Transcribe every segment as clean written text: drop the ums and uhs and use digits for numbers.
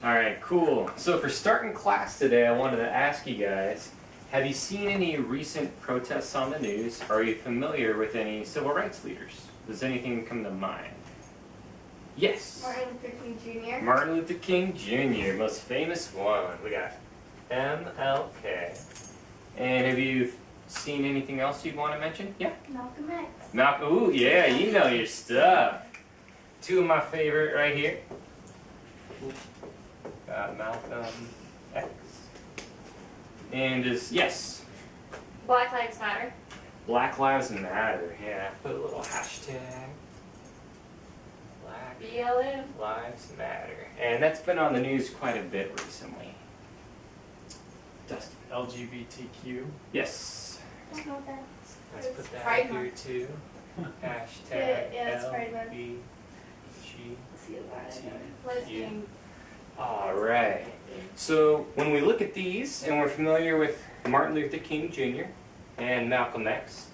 Alright, cool. So for starting class today, I wanted to ask you guys, have you seen any recent protests on the news? Are you familiar with any civil rights leaders? Does anything come to mind? Yes. Martin Luther King Jr. Martin Luther King Jr., most famous one. We got MLK. And have you seen anything else you'd want to mention? Yeah? Malcolm X. Malcolm, ooh, yeah, you know your stuff. Two of my favorite right here. Got Malcolm X. And yes. Black Lives Matter. Black Lives Matter, yeah. Put a little hashtag. Black BLM. Lives Matter. And that's been on the news quite a bit recently. Dustin. LGBTQ. Yes. I don't know what that is. Let's put that Pride here Month. too. Hashtag Yeah, it's Pride Month. LBG. See about it. Lesbian. Alright. So when we look at these and we're familiar with Martin Luther King Jr. and Malcolm X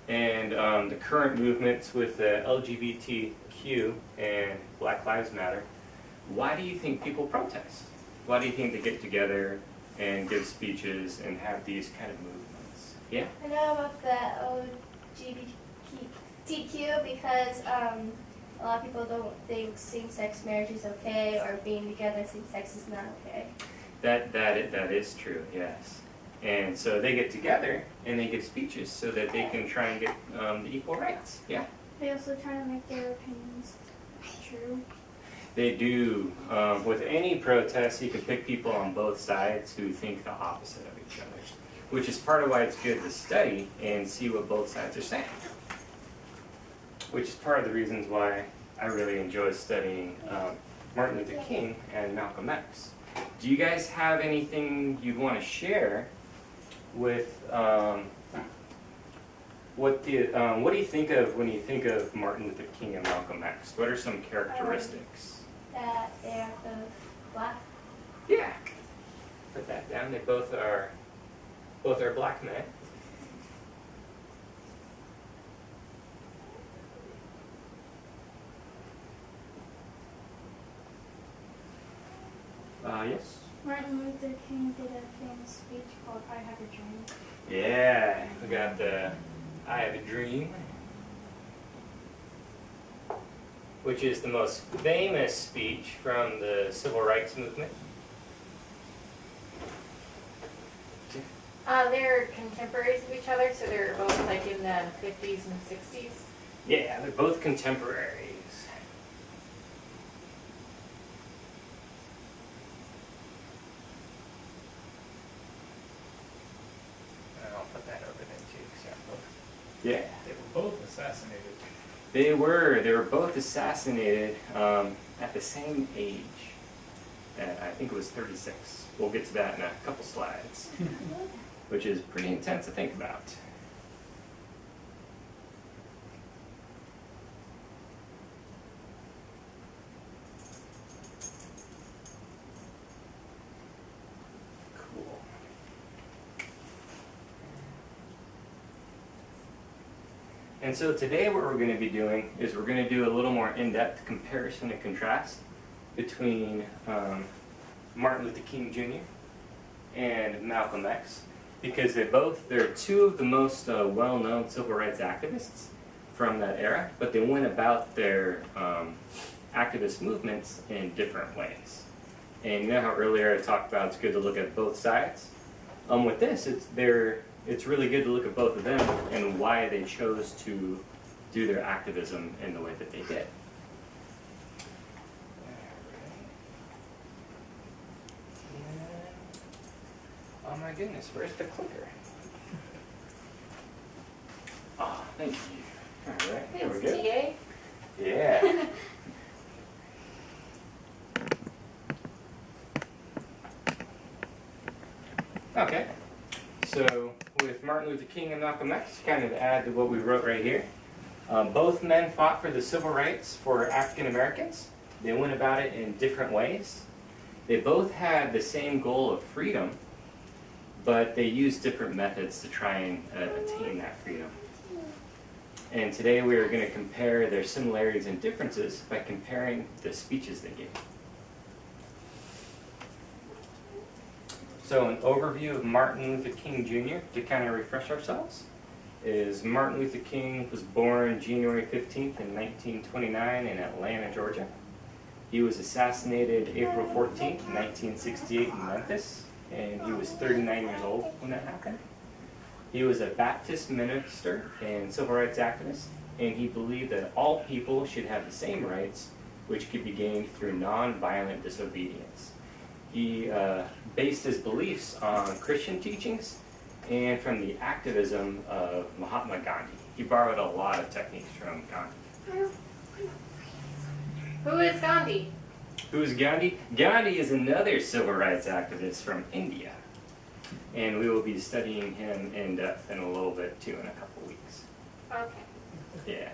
and the current movements with LGBTQ and Black Lives Matter, why do you think people protest? Why do you think they get together and give speeches and have these kind of movements? Yeah? I know about the LGBTQ because a lot of people don't think same-sex marriage is okay, or being together same-sex is not okay. That is true, yes. And so they get together and they give speeches so that they can try and get the equal rights. Yeah? They also try to make their opinions true. They do. With any protest, you can pick people on both sides who think the opposite of each other, which is part of why it's good to study and see what both sides are saying. Which is part of the reasons why I really enjoy studying Martin Luther King and Malcolm X. Do you guys have anything you'd want to share with what do you think of when you think of Martin Luther King and Malcolm X? What are some characteristics? That they are both black. Yeah. Put that down. They both are black men. Yes? Martin Luther King did a famous speech called I Have a Dream. Yeah, we got the I Have a Dream, which is the most famous speech from the civil rights movement. They're contemporaries of each other, so they're both like in the 50s and 60s. Yeah, they're both contemporaries. I'll put that over there too, 'cause they're both. Yeah. They were both assassinated. They were both assassinated at the same age. I think it was 36. We'll get to that in a couple slides, which is pretty intense to think about. Cool. And so today what we're going to be doing is we're going to do a little more in-depth comparison and contrast between Martin Luther King Jr. and Malcolm X, because they're two of the most well-known civil rights activists from that era, but they went about their activist movements in different ways. And you know how earlier I talked about it's good to look at both sides? With this, it's really good to look at both of them and why they chose to do their activism in the way that they did. Oh my goodness, where's the clicker? Oh, thank you. All right, here we go. TA. Yeah. Okay. So with Martin Luther King and Malcolm X, kind of add to what we wrote right here. Both men fought for the civil rights for African Americans. They went about it in different ways. They both had the same goal of freedom, but they used different methods to try and attain that freedom. And today we are going to compare their similarities and differences by comparing the speeches they gave. So an overview of Martin Luther King Jr. to kind of refresh ourselves is Martin Luther King was born January 15th in 1929 in Atlanta, Georgia. He was assassinated April 14th, 1968 in Memphis, and he was 39 years old when that happened. He was a Baptist minister and civil rights activist, and he believed that all people should have the same rights, which could be gained through nonviolent disobedience. He based his beliefs on Christian teachings and from the activism of Mahatma Gandhi. He borrowed a lot of techniques from Gandhi. Who is Gandhi? Who's Gandhi? Gandhi is another civil rights activist from India. And we will be studying him in depth in a little bit too in a couple weeks. Okay. Yeah.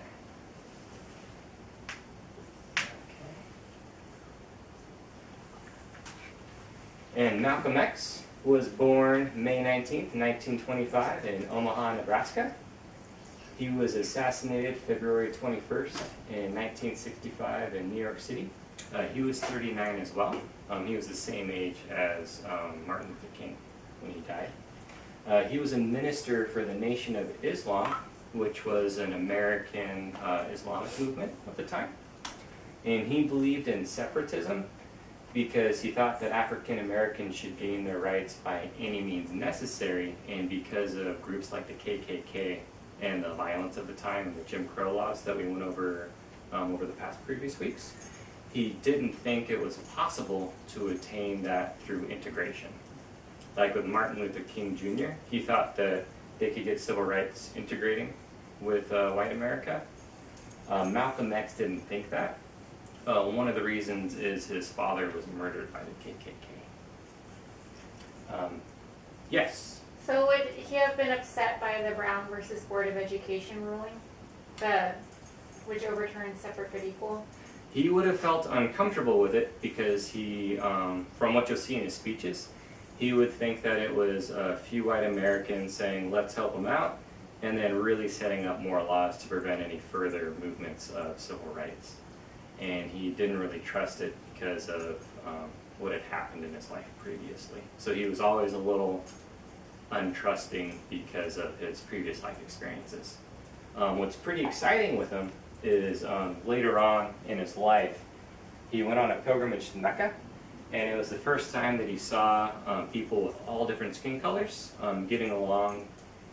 And Malcolm X was born May 19th, 1925 in Omaha, Nebraska. He was assassinated February 21st in 1965 in New York City. He was 39 as well. He was the same age as Martin Luther King when he died. He was a minister for the Nation of Islam, which was an American Islamic movement at the time. And he believed in separatism because he thought that African Americans should gain their rights by any means necessary, and because of groups like the KKK and the violence of the time and the Jim Crow laws that we went over over the past previous weeks, he didn't think it was possible to attain that through integration. Like with Martin Luther King Jr., he thought that they could get civil rights integrating with white America. Malcolm X didn't think that. One of the reasons is his father was murdered by the KKK. Yes? So would he have been upset by the Brown versus Board of Education ruling? Which overturned separate but equal? He would have felt uncomfortable with it because he, from what you'll see in his speeches, he would think that it was a few white Americans saying, let's help them out, and then really setting up more laws to prevent any further movements of civil rights. And he didn't really trust it because of what had happened in his life previously. So he was always a little untrusting because of his previous life experiences. What's pretty exciting with him is later on in his life, he went on a pilgrimage to Mecca, and it was the first time that he saw people with all different skin colors getting along,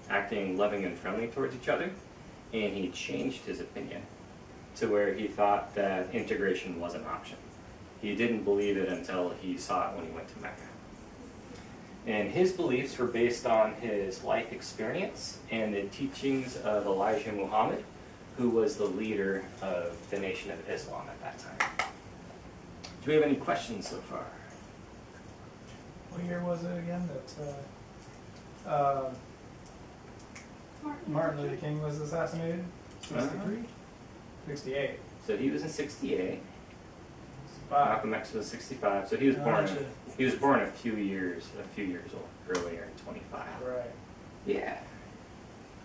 acting loving and friendly towards each other, and he changed his opinion to where he thought that integration was an option. He didn't believe it until he saw it when he went to Mecca. And his beliefs were based on his life experience and the teachings of Elijah Muhammad, who was the leader of the Nation of Islam at that time. Do we have any questions so far? What year was it again that Martin Luther King was assassinated? 63? 68. So he was in 68. 65. Malcolm X was 65. So he was born. He was born a few years old, earlier in 25. Right. Yeah.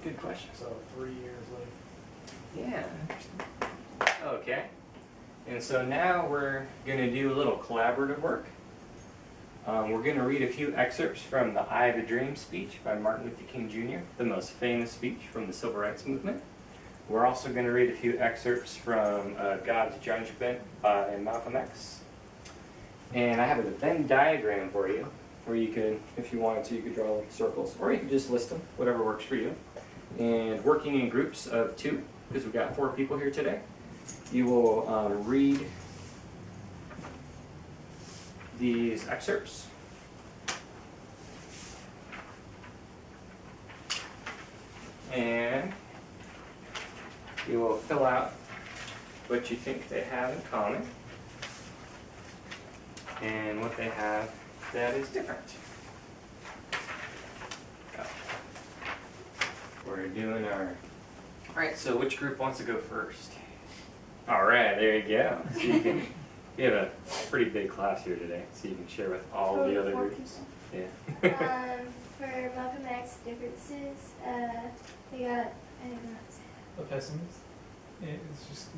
Good question. So 3 years later. Yeah. Interesting. Okay. And so now we're going to do a little collaborative work. We're going to read a few excerpts from the I Have a Dream speech by Martin Luther King Jr., the most famous speech from the Civil Rights Movement. We're also going to read a few excerpts from God's Judgment by Malcolm X. And I have a Venn diagram for you, where you could, if you wanted to, you could draw circles, or you could just list them, whatever works for you. And working in groups of 2, because we've got 4 people here today, you will read these excerpts. And you will fill out what you think they have in common and what they have that is different. So, we're doing our... Alright, so which group wants to go first? Alright, there you go. So we have a pretty big class here today, so you can share with all the other groups. Yeah. For Malcolm X differences, we got, I don't know. The pessimist. It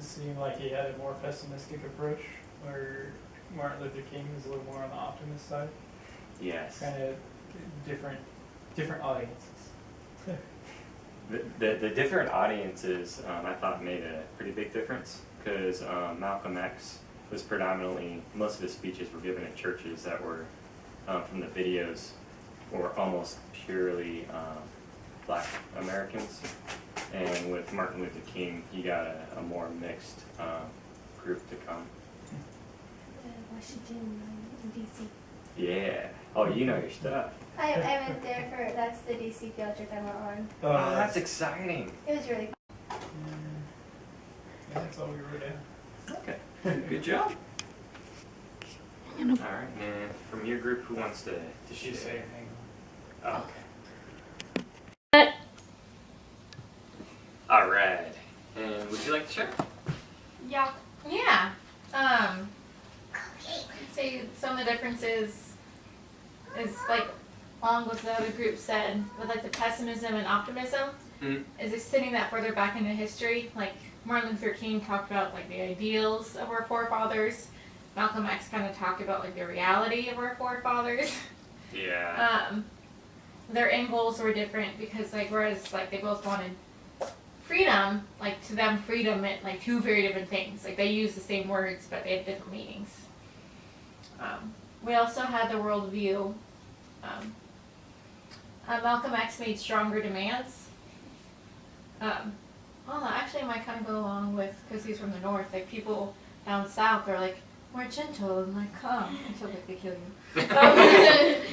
seemed like he had a more pessimistic approach, where Martin Luther King was a little more on the optimist side. Yes. kind of different audiences. The different audiences, I thought made a pretty big difference because Malcolm X was predominantly, most of his speeches were given in churches that were, from the videos, were almost purely black Americans. And with Martin Luther King, you got a more mixed group to come. Washington, D.C. Yeah. Oh, you know your stuff. I went there for, that's the DC field trip I went on. Oh, that's exciting. It was really cool. Yeah, that's all we wrote down. Okay. Good job. All right, and from your group, who wants to She share? say her name. Oh, okay. All right. And would you like to share? Yeah. Yeah. I'd say some of the differences is like along with the other group said, with like the pessimism and optimism, is extending that further back into history. Like Martin Luther King talked about like the ideals of our forefathers. Malcolm X kind of talked about like the reality of our forefathers. Yeah. Their end goals were different because like whereas like they both wanted freedom, like to them freedom meant like two very different things. Like they used the same words but they had different meanings. We also had the worldview. Malcolm X made stronger demands. Actually, I might kind of go along with, because he's from the north, like people down south are like more gentle and like calm until like they kill you.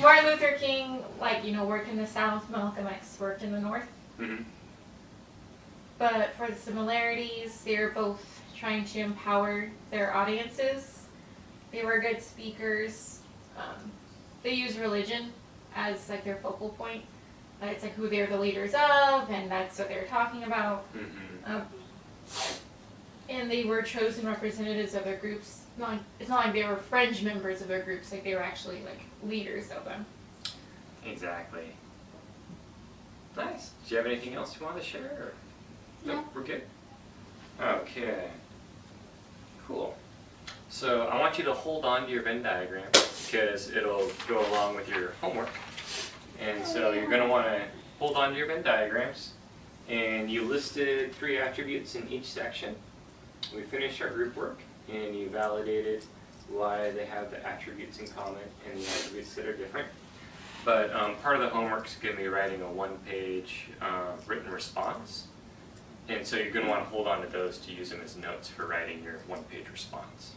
Martin Luther King, like, you know, worked in the south. Malcolm X worked in the north. Mm-hmm. But for the similarities, they're both trying to empower their audiences. They were good speakers. They use religion as like their focal point. It's like who they're the leaders of, and that's what they're talking about. Mm-hmm. And they were chosen representatives of their groups. It's not like they were fringe members of their groups, like they were actually like leaders of them. Exactly. Nice. Do you have anything else you want to share? Or? No. Nope, we're good. Okay. Cool. So I want you to hold on to your Venn diagram because it'll go along with your homework. And so you're going to want to hold on to your Venn diagrams. And you listed 3 attributes in each section. We finished our group work and you validated why they have the attributes in common and the attributes that are different. But part of the homework is going to be writing a 1-page written response. And so you're going to want to hold on to those to use them as notes for writing your 1-page response.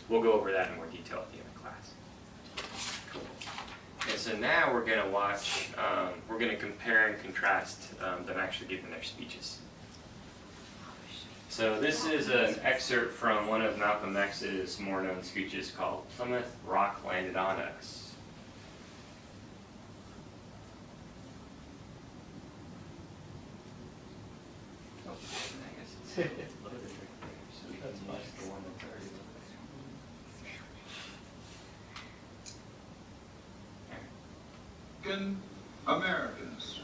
We'll go over that in more detail at the end of class. Cool. And so now we're going to watch, we're going to compare and contrast them actually giving their speeches. So this is an excerpt from one of Malcolm X's more known speeches called Plymouth Rock Landed on Us. Oh, I guess it's loaded right there, so we can use the one that's already loaded. Americans,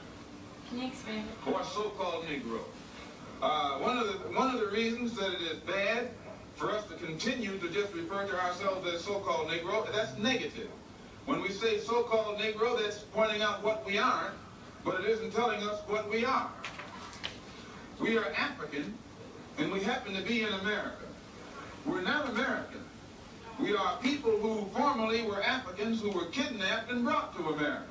Can you expand it? or so-called Negro. One of the reasons that it is bad for us to continue to just refer to ourselves as so-called Negro, that's negative. When we say so-called Negro, that's pointing out what we aren't, but it isn't telling us what we are. We are African, and we happen to be in America. We're not American. We are people who formerly were Africans who were kidnapped and brought to America.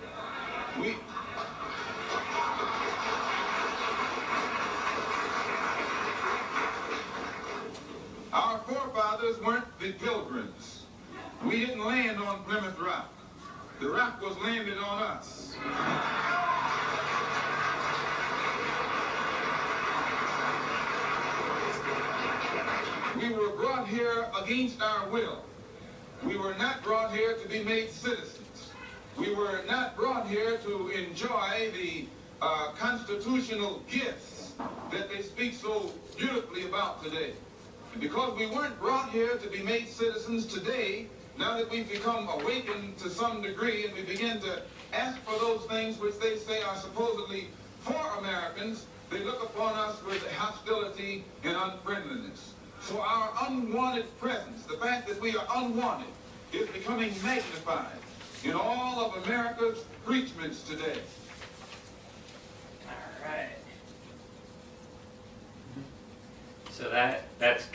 Our forefathers weren't the Pilgrims. We didn't land on Plymouth Rock. The rock was landed on us. We were brought here against our will. We were not brought here to be made citizens. We were not brought here to enjoy the constitutional gifts that they speak so beautifully about today. And because we weren't brought here to be made citizens today, now that we've become awakened to some degree and we begin to ask for those things which they say are supposedly for Americans, they look upon us with hostility and unfriendliness. So our unwanted presence, the fact that we are unwanted, is becoming magnified. in all of America's preachments today. All right. So that's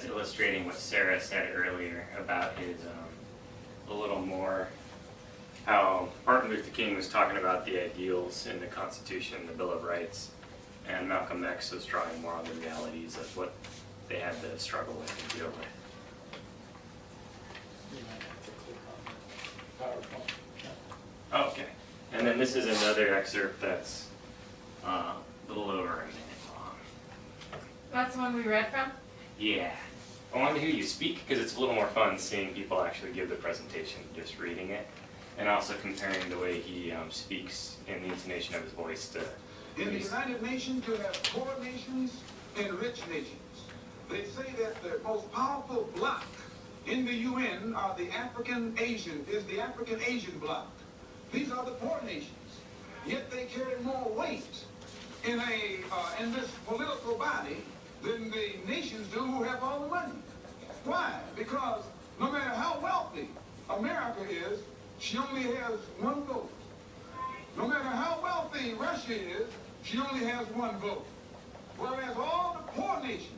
illustrating what Sarah said earlier about his a little more how Martin Luther King was talking about the ideals in the Constitution, the Bill of Rights, and Malcolm X was drawing more on the realities of what they had to struggle with and deal with. You might have to click on the PowerPoint. Okay, and then this is another excerpt that's a little over a minute long. That's the one we read from? Yeah. I wanted to hear you speak because it's a little more fun seeing people actually give the presentation than just reading it, and also comparing the way he speaks and the intonation of his voice to. In the United Nations, you have poor nations and rich nations. They say that the most powerful bloc in the UN are the African Asian bloc. These are the poor nations. Yet they carry more weight in this political body than the nations do who have all the money. Why? Because no matter how wealthy America is, she only has one vote. No matter how wealthy Russia is, she only has one vote. Whereas all the poor nations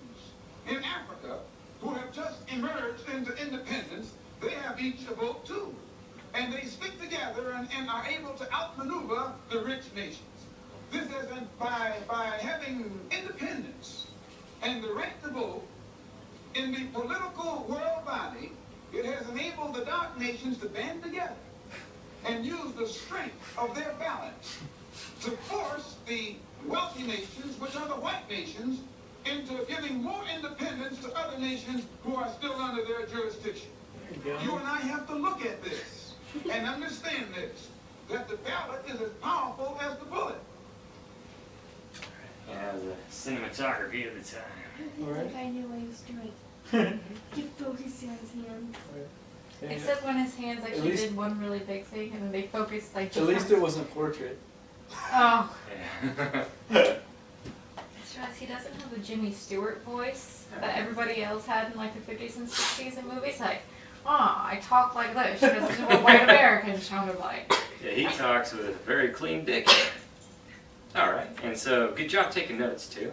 in Africa who have just emerged into independence, they have each a vote too. And they stick together and are able to outmaneuver the rich nations. This is by having independence and the right to vote in the political world body, it has enabled the dark nations to band together and use the strength of their balance to force the wealthy nations, which are the white nations, into giving more independence to other nations who are still under their jurisdiction. You and I have to look at this and understand this, that the ballot is as powerful as the bullet. Yeah, the cinematography of the time. I think I knew what he was doing. Keep focusing on his hands. Yeah. Except when his hands At actually least- did one really big thing and then they focused like At just least on- it wasn't portrait. Oh. Yeah. That's right, he doesn't have the Jimmy Stewart voice that everybody else had in like the 50s and 60s in movies. Like, I talk like this because this is what white Americans sounded like. Yeah, he talks with a very clean dick. All right, and so good job taking notes too.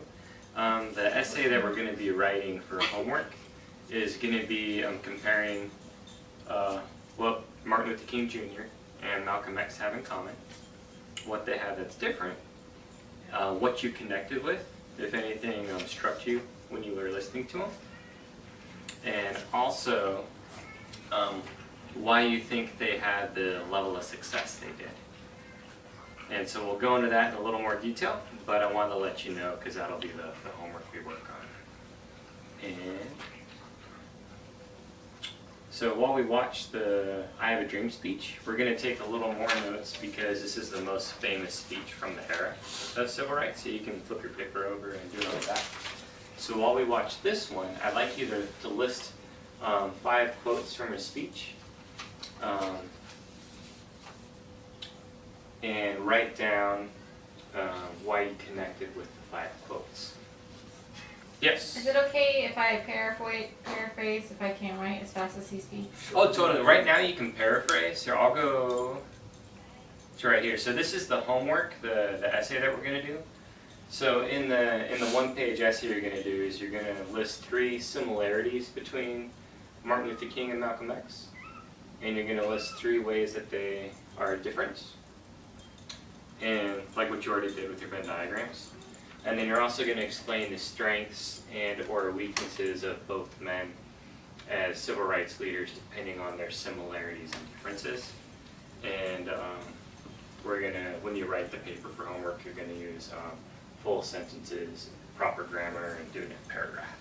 The essay that we're going to be writing for homework is going to be comparing what Martin Luther King Jr. and Malcolm X have in common, what they have that's different, what you connected with, if anything struck you when you were listening to them, and also why you think they had the level of success they did. And so we'll go into that in a little more detail, but I wanted to let you know because that'll be the homework we work on. And so while we watch the I Have a Dream speech, we're going to take a little more notes because this is the most famous speech from the era of civil rights, so you can flip your paper over and do it like that. So while we watch this one, I'd like you to list 5 quotes from his speech. And write down why you connected with the 5 quotes. Yes? Is it okay if I paraphrase if I can't write as fast as he speaks? Oh, totally. Right now you can paraphrase. Here, I'll go to right here. So this is the homework, the essay that we're going to do. So in the one-page essay you're going to do is you're going to list 3 similarities between Martin Luther King and Malcolm X. And you're going to list 3 ways that they are different. And like what you already did with your Venn diagrams. And then you're also going to explain the strengths and or weaknesses of both men as civil rights leaders depending on their similarities and differences. And we're going to, when you write the paper for homework, you're going to use full sentences, proper grammar, and do it in a paragraph.